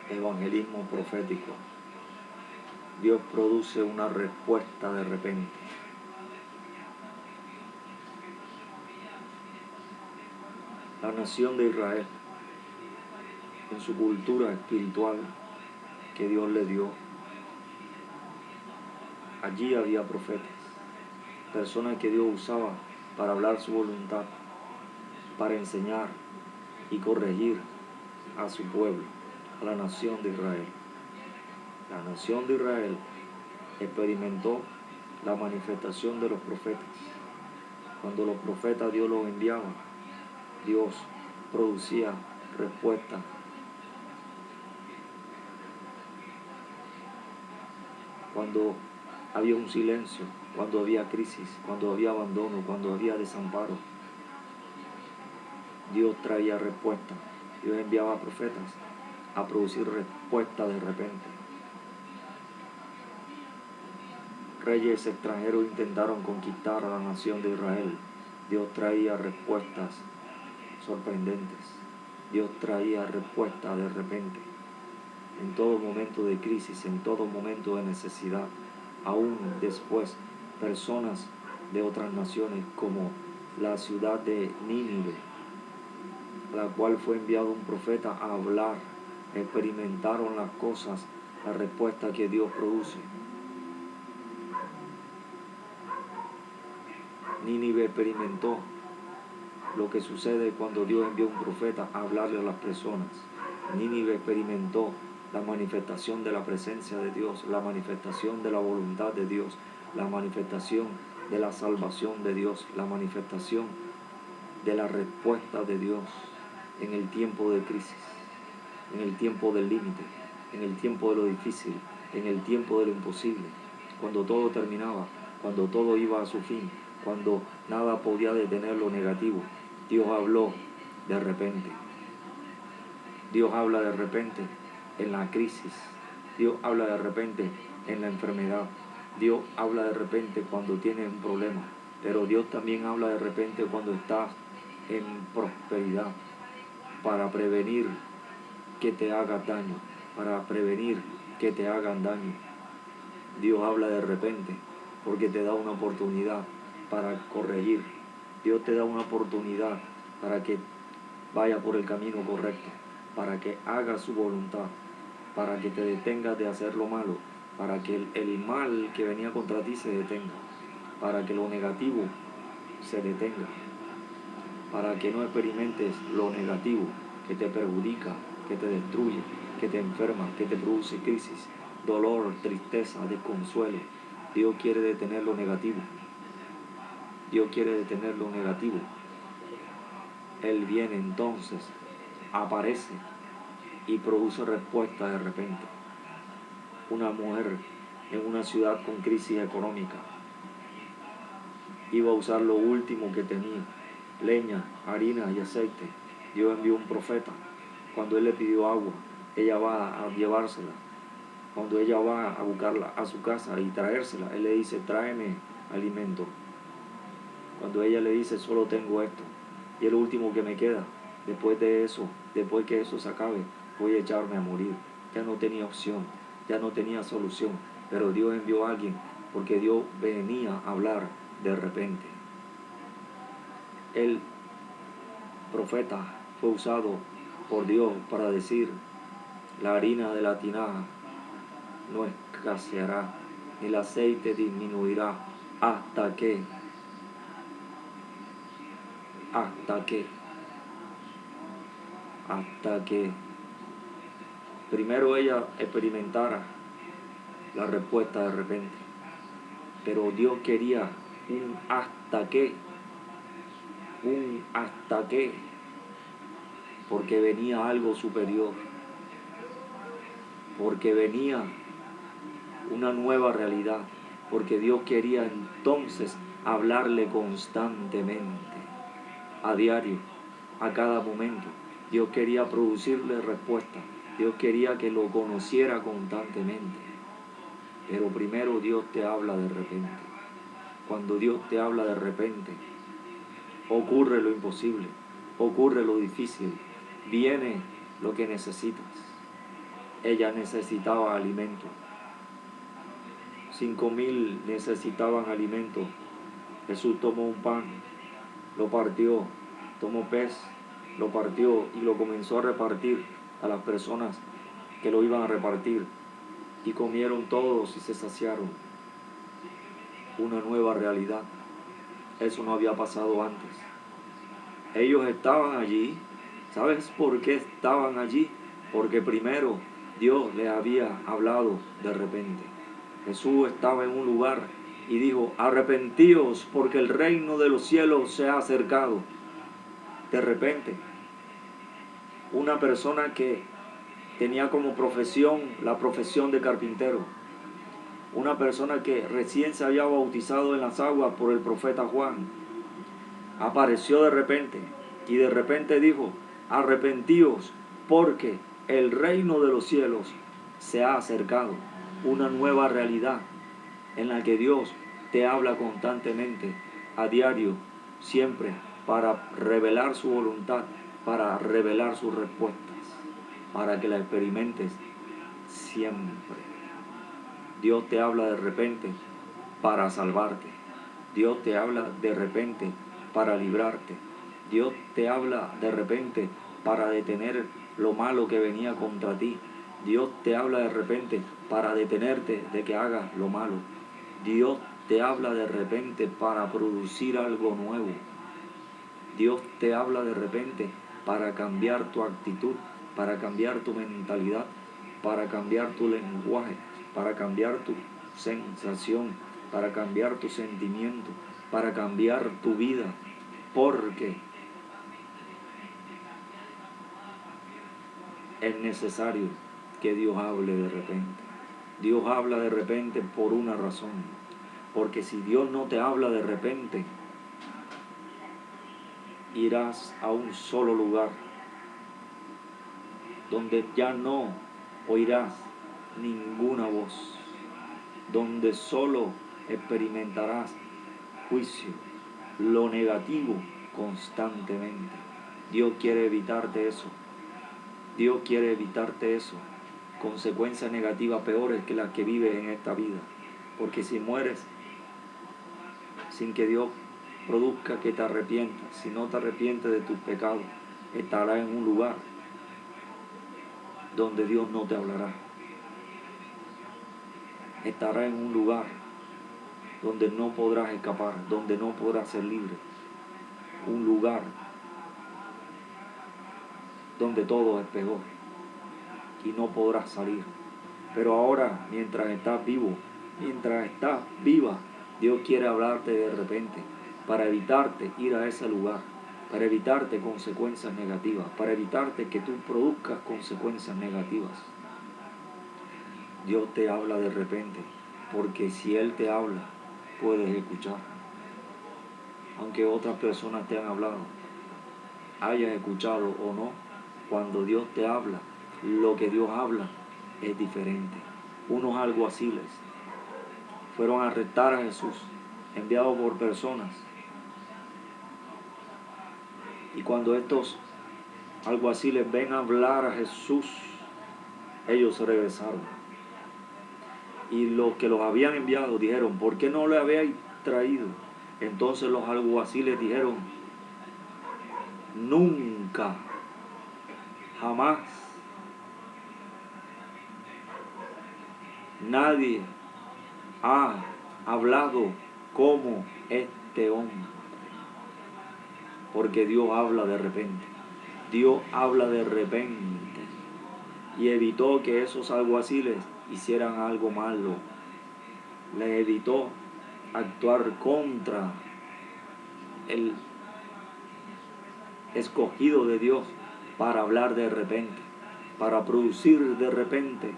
Evangelismo profético. Dios produce una respuesta de repente. La nación de Israel, en su cultura espiritual que Dios le dio, allí había profetas, personas que Dios usaba para hablar su voluntad, para enseñar y corregir a su pueblo, a la nación de Israel. La nación de Israel experimentó la manifestación de los profetas. Cuando los profetas Dios los enviaba, Dios producía respuesta. Cuando había un silencio, cuando había crisis, cuando había abandono, cuando había desamparo, Dios traía respuesta. Dios enviaba profetas a producir respuesta de repente. Reyes extranjeros intentaron conquistar a la nación de Israel. Dios traía respuestas sorprendentes. Dios traía respuesta de repente. En todo momento de crisis, en todo momento de necesidad, aún después, personas de otras naciones como la ciudad de Nínive, a la cual fue enviado un profeta a hablar, experimentaron las cosas, la respuesta que Dios produce. Nínive experimentó lo que sucede cuando Dios envía un profeta a hablarle a las personas. Nínive experimentó la manifestación de la presencia de Dios, la manifestación de la voluntad de Dios, la manifestación de la salvación de Dios, la manifestación de la respuesta de Dios en el tiempo de crisis, en el tiempo del límite, en el tiempo de lo difícil, en el tiempo de lo imposible, cuando todo terminaba, cuando todo iba a su fin, cuando nada podía detener lo negativo. Dios habló de repente. Dios habla de repente en la crisis. Dios habla de repente en la enfermedad. Dios habla de repente cuando tienes un problema. Pero Dios también habla de repente cuando estás en prosperidad, para prevenir que te hagas daño, para prevenir que te hagan daño. Dios habla de repente porque te da una oportunidad para corregir. Dios te da una oportunidad para que vaya por el camino correcto, para que hagas su voluntad, para que te detengas de hacer lo malo, para que el mal que venía contra ti se detenga, para que lo negativo se detenga, para que no experimentes lo negativo que te perjudica, que te destruye, que te enferma, que te produce crisis, dolor, tristeza, desconsuelo. Dios quiere detener lo negativo. Dios quiere detener lo negativo. Él viene entonces, aparece y produce respuesta de repente. Una mujer en una ciudad con crisis económica iba a usar lo último que tenía, leña, harina y aceite. Dios envió un profeta. Cuando él le pidió agua, ella va a llevársela. Cuando ella va a buscarla a su casa y traérsela, él le dice, tráeme alimento. Cuando ella le dice, solo tengo esto, y el último que me queda, después de eso, después que eso se acabe, voy a echarme a morir. Ya no tenía opción, ya no tenía solución, pero Dios envió a alguien, porque Dios venía a hablar de repente. El profeta fue usado por Dios para decir, la harina de la tinaja no escaseará, ni el aceite disminuirá, hasta que primero ella experimentara la respuesta de repente. Pero Dios quería un hasta qué, porque venía algo superior, porque venía una nueva realidad, porque Dios quería entonces hablarle constantemente, a diario, a cada momento. Dios quería producirle respuesta. Dios quería que lo conociera constantemente. Pero primero Dios te habla de repente. Cuando Dios te habla de repente, ocurre lo imposible, ocurre lo difícil, viene lo que necesitas. ella necesitaba alimento. 5,000 necesitaban alimento. Jesús tomó un pan, lo partió, tomó pez, lo partió y lo comenzó a repartir a las personas que lo iban a repartir. Y comieron todos y se saciaron. Una nueva realidad. Eso no había pasado antes. Ellos estaban allí. ¿Sabes por qué estaban allí? Porque primero Dios les había hablado de repente. Jesús estaba en un lugar y dijo: arrepentíos porque el reino de los cielos se ha acercado. De repente, una persona que tenía como profesión la profesión de carpintero, una persona que recién se había bautizado en las aguas por el profeta Juan, apareció de repente y de repente dijo: arrepentíos porque el reino de los cielos se ha acercado. Una nueva realidad en la que Dios te habla constantemente, a diario, siempre, para revelar su voluntad, para revelar sus respuestas, para que la experimentes siempre. Dios te habla de repente para salvarte. Dios te habla de repente para librarte. Dios te habla de repente para detener lo malo que venía contra ti. Dios te habla de repente para detenerte de que hagas lo malo. Dios te habla de repente para producir algo nuevo. Dios te habla de repente para cambiar tu actitud, para cambiar tu mentalidad, para cambiar tu lenguaje, para cambiar tu sensación, para cambiar tu sentimiento, para cambiar tu vida. Porque es necesario que Dios hable de repente. Dios habla de repente por una razón. Porque si Dios no te habla de repente, irás a un solo lugar donde ya no oirás ninguna voz, donde solo experimentarás juicio, lo negativo constantemente. Dios quiere evitarte eso. Dios quiere evitarte eso. Consecuencias negativas peores que las que vives en esta vida. Porque si mueres sin que Dios produzca que te arrepientas, si no te arrepientes de tus pecados, estarás en un lugar donde Dios no te hablará. Estarás en un lugar donde no podrás escapar, donde no podrás ser libre. Un lugar donde todo es peor y no podrás salir. Pero ahora, mientras estás vivo, mientras estás viva, Dios quiere hablarte de repente para evitarte ir a ese lugar, para evitarte consecuencias negativas, para evitarte que tú produzcas consecuencias negativas. Dios te habla de repente, porque si Él te habla, puedes escuchar. Aunque otras personas te han hablado, hayas escuchado o no, cuando Dios te habla, lo que Dios habla es diferente. Unos alguaciles fueron a arrestar a Jesús, enviados por personas. Y cuando estos alguaciles ven hablar a Jesús, ellos se regresaron. Y los que los habían enviado dijeron: ¿por qué no lo habéis traído? Entonces los alguaciles dijeron: nunca, jamás, nadie ha hablado como este hombre. Porque Dios habla de repente. Dios habla de repente. Y evitó que esos alguaciles hicieran algo malo. Les evitó actuar contra el escogido de Dios para hablar de repente, para producir de repente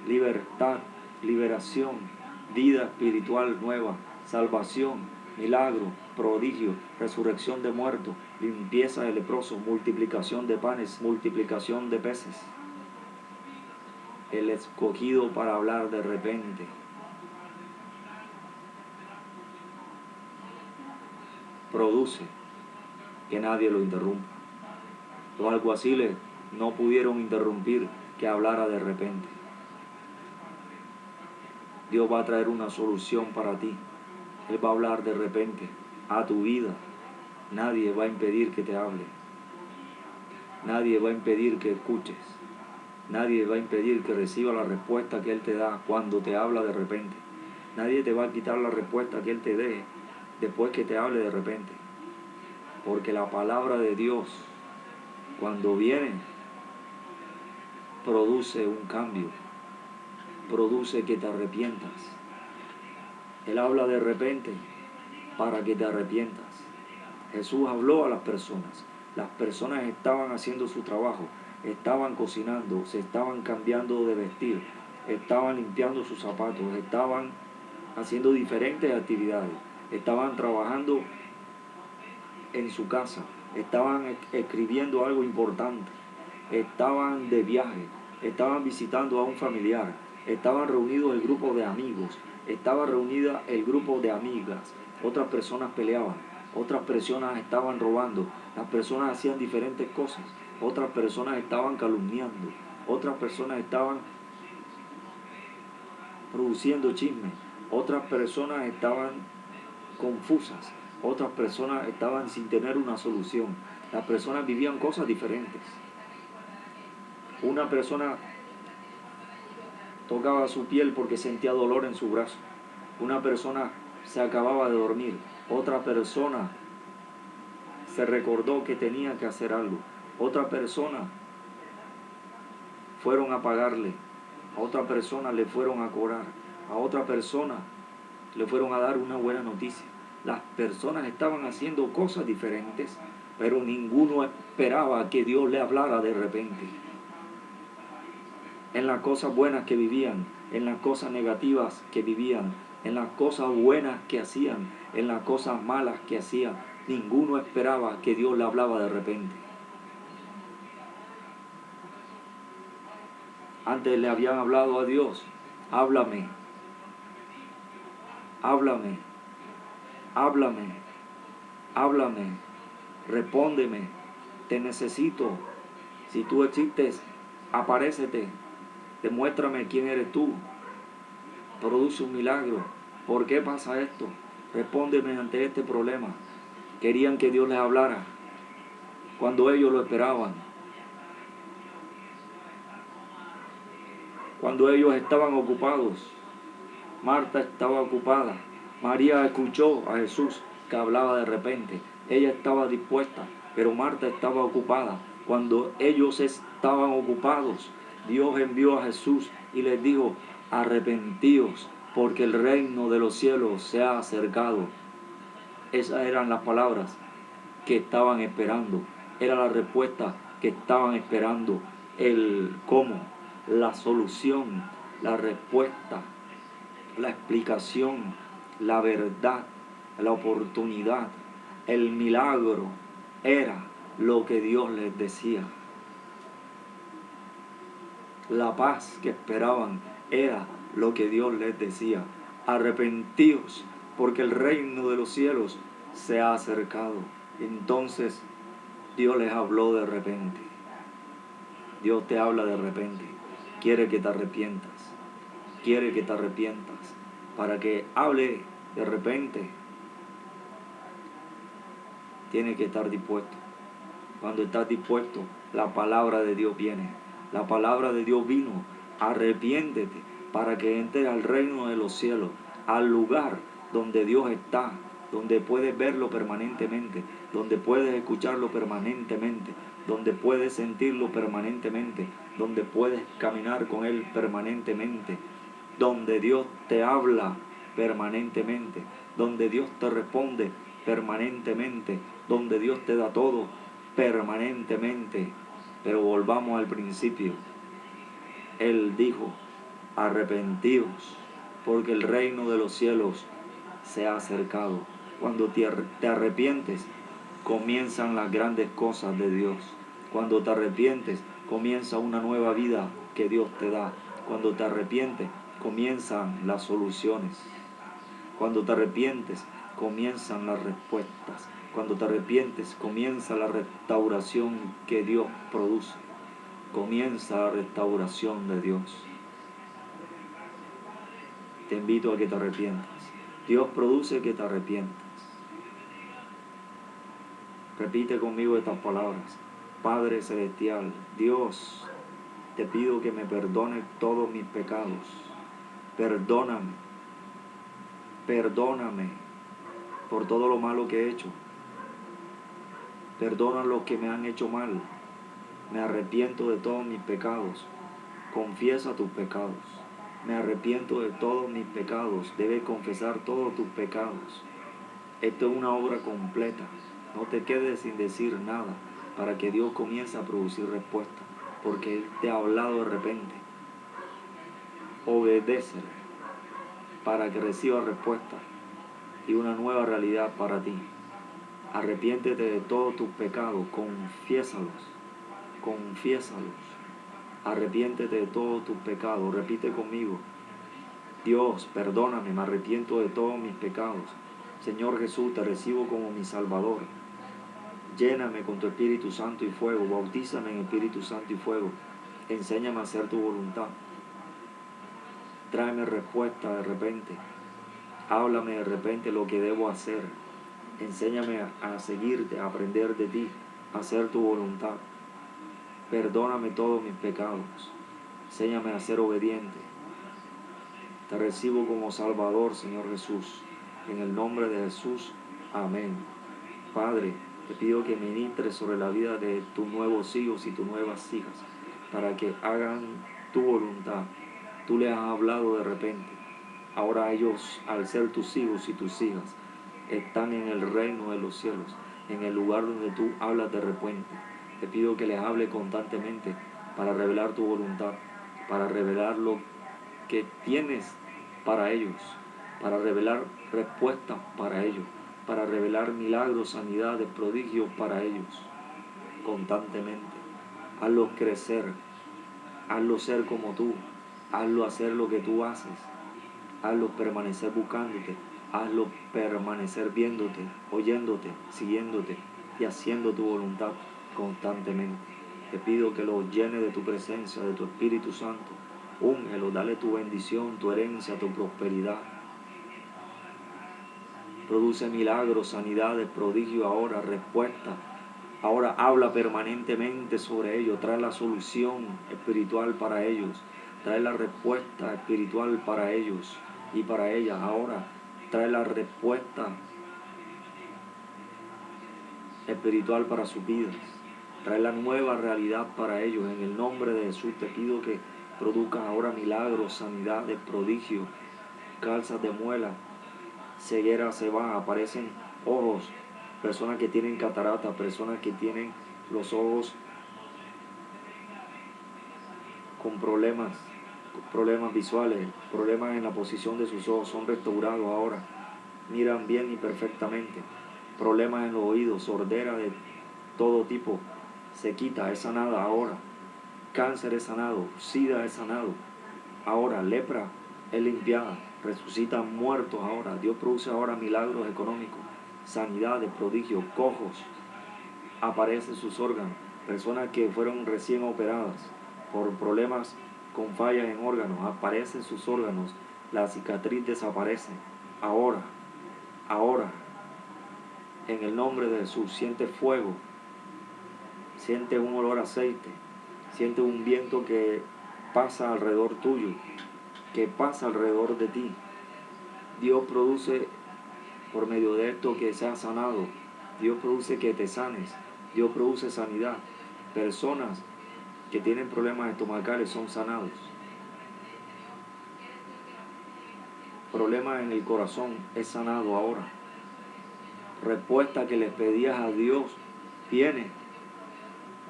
libertad, liberación, vida espiritual nueva, salvación, milagro, prodigio, resurrección de muertos, limpieza de leprosos, multiplicación de panes, multiplicación de peces. El escogido para hablar de repente. Produce que nadie lo interrumpa. Los alguaciles no pudieron interrumpir que hablara de repente. Dios va a traer una solución para ti. Él va a hablar de repente a tu vida. Nadie va a impedir que te hable. Nadie va a impedir que escuches. Nadie va a impedir que reciba la respuesta que Él te da cuando te habla de repente. Nadie te va a quitar la respuesta que Él te dé después que te hable de repente. Porque la palabra de Dios, cuando viene, produce un cambio. Produce que te arrepientas. Él habla de repente para que te arrepientas. Jesús habló a las personas. Las personas estaban haciendo su trabajo, estaban cocinando, se estaban cambiando de vestir, estaban limpiando sus zapatos, estaban haciendo diferentes actividades, estaban trabajando en su casa, estaban escribiendo algo importante, estaban de viaje, estaban visitando a un familiar, estaban reunidos el grupo de amigos, estaba reunida el grupo de amigas, otras personas peleaban, otras personas estaban robando, las personas hacían diferentes cosas, otras personas estaban calumniando, otras personas estaban produciendo chismes, otras personas estaban confusas, otras personas estaban sin tener una solución. Las personas vivían cosas diferentes. Una persona tocaba su piel porque sentía dolor en su brazo. Una persona se acababa de dormir. Otra persona se recordó que tenía que hacer algo. Otra persona fueron a pagarle. A otra persona le fueron a cobrar. A otra persona le fueron a dar una buena noticia. Las personas estaban haciendo cosas diferentes, pero ninguno esperaba que Dios le hablara de repente. En las cosas buenas que vivían, en las cosas negativas que vivían, en las cosas buenas que hacían, en las cosas malas que hacían, ninguno esperaba que Dios le hablaba de repente. Antes le habían hablado a Dios: háblame, háblame, háblame, háblame, respóndeme, te necesito. Si tú existes, aparécete, demuéstrame quién eres tú, produce un milagro. ¿Por qué pasa esto? Respóndeme ante este problema. Querían que Dios les hablara cuando ellos lo esperaban. Cuando ellos estaban ocupados, Marta estaba ocupada. María escuchó a Jesús que hablaba de repente. Ella estaba dispuesta, pero Marta estaba ocupada. Cuando ellos estaban ocupados, Dios envió a Jesús y les dijo: arrepentíos, porque el reino de los cielos se ha acercado. Esas eran las palabras que estaban esperando. Era la respuesta que estaban esperando. El cómo, la solución, la respuesta, la explicación, la verdad, la oportunidad, el milagro era lo que Dios les decía. La paz que esperaban era lo que Dios les decía: arrepentíos, porque el reino de los cielos se ha acercado. Entonces Dios les habló de repente. Dios te habla de repente. Quiere que te arrepientas. Quiere que te arrepientas. Para que hable de repente, tienes que estar dispuesto. Cuando estás dispuesto, la palabra de Dios viene. La palabra de Dios vino: arrepiéntete para que entres al reino de los cielos, al lugar donde Dios está, donde puedes verlo permanentemente, donde puedes escucharlo permanentemente, donde puedes sentirlo permanentemente, donde puedes caminar con Él permanentemente, donde Dios te habla permanentemente, donde Dios te responde permanentemente, donde Dios te da todo permanentemente. Pero volvamos al principio. Él dijo: arrepentíos, porque el reino de los cielos se ha acercado. Cuando te arrepientes, comienzan las grandes cosas de Dios. Cuando te arrepientes, comienza una nueva vida que Dios te da. Cuando te arrepientes, comienzan las soluciones. Cuando te arrepientes, comienzan las respuestas. Cuando te arrepientes, comienza la restauración que Dios produce. Comienza la restauración de Dios. Te invito a que te arrepientas. Dios produce que te arrepientas. Repite conmigo estas palabras. Padre Celestial, Dios, te pido que me perdones todos mis pecados. Perdóname, perdóname por todo lo malo que he hecho. Perdona a los que me han hecho mal. Me arrepiento de todos mis pecados. Confiesa tus pecados. Me arrepiento de todos mis pecados. Debes confesar todos tus pecados. Esto es una obra completa. No te quedes sin decir nada para que Dios comience a producir respuesta. Porque Él te ha hablado de repente. Obedécele para que reciba respuesta y una nueva realidad para ti. Arrepiéntete de todos tus pecados. Confiésalos. Confiésalos. Arrepiéntete de todos tus pecados. Repite conmigo. Dios, perdóname, me arrepiento de todos mis pecados. Señor Jesús, te recibo como mi Salvador. Lléname con tu Espíritu Santo y fuego. Bautízame en Espíritu Santo y fuego. Enséñame a hacer tu voluntad. Tráeme respuesta de repente. Háblame de repente lo que debo hacer. Enséñame a seguirte, a aprender de ti, a hacer tu voluntad. Perdóname todos mis pecados. Enséñame a ser obediente. Te recibo como Salvador, Señor Jesús. En el nombre de Jesús. Amén. Padre, te pido que ministres sobre la vida de tus nuevos hijos y tus nuevas hijas, para que hagan tu voluntad. Tú les has hablado de repente. Ahora ellos, al ser tus hijos y tus hijas, están en el reino de los cielos, en el lugar donde tú hablas de repente. Te pido que les hable constantemente para revelar tu voluntad, para revelar lo que tienes para ellos, para revelar respuestas para ellos, para revelar milagros, sanidades, prodigios para ellos, constantemente. Hazlos crecer, hazlos ser como tú, hazlos hacer lo que tú haces, hazlos permanecer buscándote, hazlos permanecer viéndote, oyéndote, siguiéndote y haciendo tu voluntad constantemente. Te pido que los llenes de tu presencia, de tu Espíritu Santo. Úngelo, dale tu bendición, tu herencia, tu prosperidad. Produce milagros, sanidades, prodigios ahora, respuesta. Ahora habla permanentemente sobre ellos. Trae la solución espiritual para ellos. Trae la respuesta espiritual para ellos y para ellas. Ahora trae la respuesta espiritual para sus vidas. Trae la nueva realidad para ellos. En el nombre de Jesús te pido que produzcan ahora milagros, sanidades, prodigios, calzas de muela, ceguera se va, aparecen ojos, personas que tienen catarata, personas que tienen los ojos con problemas visuales, problemas en la posición de sus ojos, son restaurados ahora, miran bien y perfectamente. Problemas en los oídos, sordera de todo tipo, se quita, es sanada ahora. Cáncer es sanado, sida es sanado ahora, lepra es limpiada, resucitan muertos ahora. Dios produce ahora milagros económicos, sanidades, prodigios, cojos, aparecen sus órganos, personas que fueron recién operadas por problemas con fallas en órganos, aparecen sus órganos, la cicatriz desaparece ahora, en el nombre de Jesús. Siente fuego, siente un olor a aceite, siente un viento que pasa alrededor tuyo, que pasa alrededor de ti. Dios produce por medio de esto que seas sanado. Dios produce que te sanes. Dios produce sanidad. Personas que tienen problemas estomacales son sanados. Problemas en el corazón es sanado ahora. Respuesta que le pedías a Dios viene.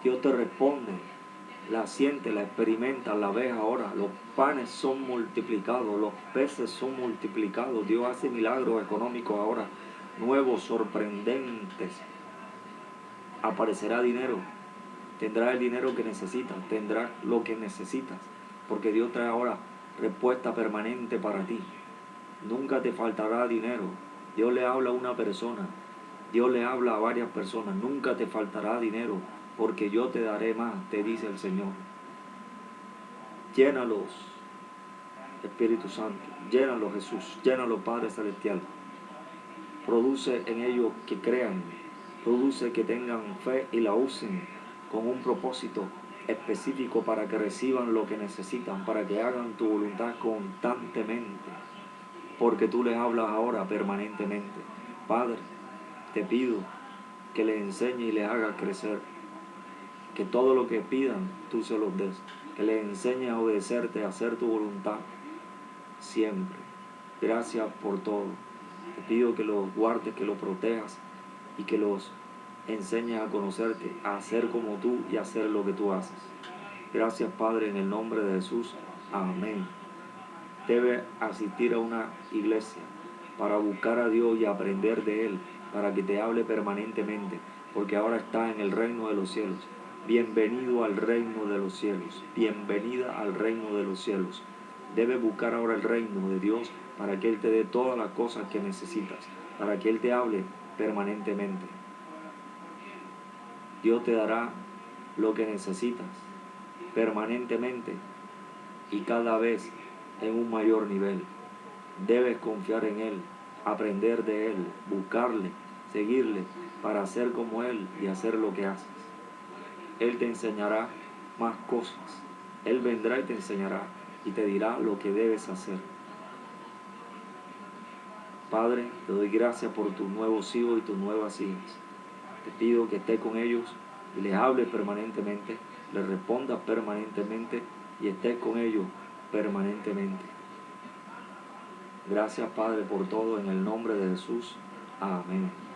Dios te responde. La siente, la experimenta, la ves ahora. Los panes son multiplicados, los peces son multiplicados. Dios hace milagros económicos ahora, nuevos, sorprendentes. Aparecerá dinero, tendrás el dinero que necesitas, tendrás lo que necesitas, porque Dios trae ahora respuesta permanente para ti. Nunca te faltará dinero. Dios le habla a una persona, Dios le habla a varias personas. Nunca te faltará dinero, porque yo te daré más, te dice el Señor. Llénalos, Espíritu Santo. Llénalos, Jesús. Llénalos, Padre Celestial. Produce en ellos que crean. Produce que tengan fe y la usen con un propósito específico para que reciban lo que necesitan, para que hagan tu voluntad constantemente, porque tú les hablas ahora permanentemente. Padre, te pido que les enseñe y les haga crecer, que todo lo que pidan tú se los des, que les enseñe a obedecerte, a hacer tu voluntad siempre. Gracias por todo. Te pido que los guardes, que los protejas y que los enseñes a conocerte, a hacer como tú y a hacer lo que tú haces. Gracias, Padre, en el nombre de Jesús. Amén. Debe asistir a una iglesia para buscar a Dios y aprender de Él, para que te hable permanentemente, porque ahora está en el reino de los cielos. Bienvenido al reino de los cielos. Bienvenida al reino de los cielos. Debes buscar ahora el reino de Dios para que Él te dé todas las cosas que necesitas, para que Él te hable permanentemente. Dios te dará lo que necesitas permanentemente y cada vez en un mayor nivel. Debes confiar en Él, aprender de Él, buscarle, seguirle para hacer como Él y hacer lo que haces. Él te enseñará más cosas. Él vendrá y te enseñará y te dirá lo que debes hacer. Padre, te doy gracias por tus nuevos hijos y tus nuevas hijas. Te pido que estés con ellos y les hables permanentemente, les respondas permanentemente y estés con ellos permanentemente. Gracias, Padre, por todo en el nombre de Jesús. Amén.